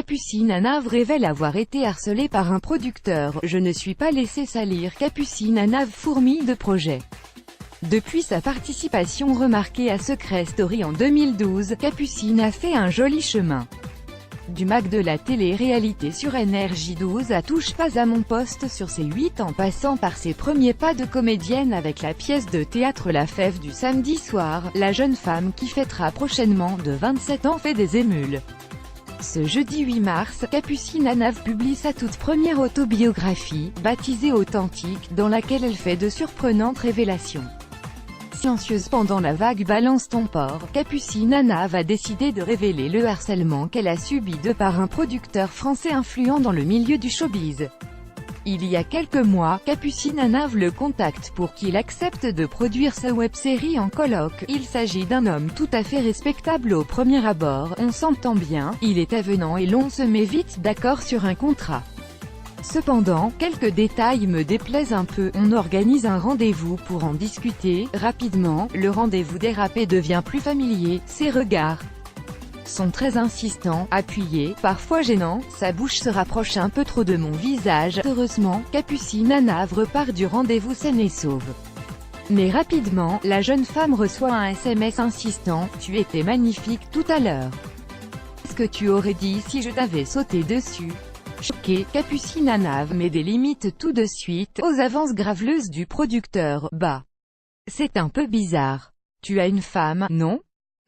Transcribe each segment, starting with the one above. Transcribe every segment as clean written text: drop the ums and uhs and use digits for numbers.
Capucine Anave révèle avoir été harcelée par un producteur. Je ne suis pas laissée salir. Capucine Anave fourmille de projets. Depuis sa participation remarquée à Secret Story en 2012, Capucine a fait un joli chemin. Du Mac de la télé-réalité sur NRJ12 à Touche pas à mon poste sur C8 en passant par ses premiers pas de comédienne avec la pièce de théâtre La Fève du samedi soir, la jeune femme qui fêtera prochainement de 27 ans fait des émules. Ce jeudi 8 mars, Capucine Anave publie sa toute première autobiographie, baptisée Authentique, dans laquelle elle fait de surprenantes révélations. Silencieuse pendant la vague Balance ton porc, Capucine Anave a décidé de révéler le harcèlement qu'elle a subi de par un producteur français influent dans le milieu du showbiz. Il y a quelques mois, Capucine Anave le contacte pour qu'il accepte de produire sa web-série en coloc. Il s'agit d'un homme tout à fait respectable au premier abord, on s'entend bien, il est avenant et l'on se met vite d'accord sur un contrat. Cependant, quelques détails me déplaisent un peu. On organise un rendez-vous pour en discuter. Rapidement, le rendez-vous dérapé devient plus familier. Ses regards sont très insistants, appuyés, parfois gênants. Sa bouche se rapproche un peu trop de mon visage. Heureusement, Capucine Anave repart du rendez-vous saine et sauve. Mais rapidement, la jeune femme reçoit un SMS insistant. « Tu étais magnifique tout à l'heure. Qu'est-ce que tu aurais dit si je t'avais sauté dessus ?» Choquée, Capucine Anave met des limites tout de suite aux avances graveleuses du producteur. Bah, c'est un peu bizarre. Tu as une femme, non?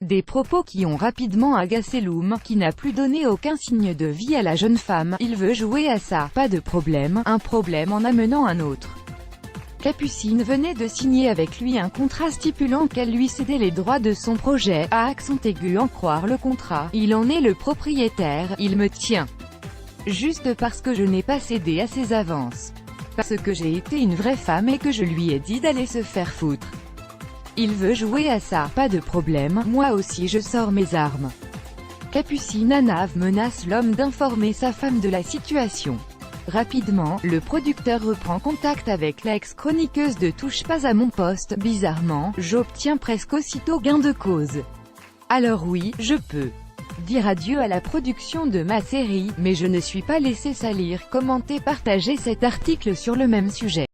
Des propos qui ont rapidement agacé Loom, qui n'a plus donné aucun signe de vie à la jeune femme. Il veut jouer à ça. Pas de problème, un problème en amenant un autre. Capucine venait de signer avec lui un contrat stipulant qu'elle lui cédait les droits de son projet. À accent aigu en croire le contrat, il en est le propriétaire, il me tient. Juste parce que je n'ai pas cédé à ses avances. Parce que j'ai été une vraie femme et que je lui ai dit d'aller se faire foutre. Il veut jouer à ça. Pas de problème, moi aussi je sors mes armes. Capucine Anave menace l'homme d'informer sa femme de la situation. Rapidement, le producteur reprend contact avec l'ex-chroniqueuse de Touche pas à mon poste. Bizarrement, j'obtiens presque aussitôt gain de cause. Alors oui, je peux dire adieu à la production de ma série, mais je ne suis pas laissée salir. Commentez, partagez cet article sur le même sujet.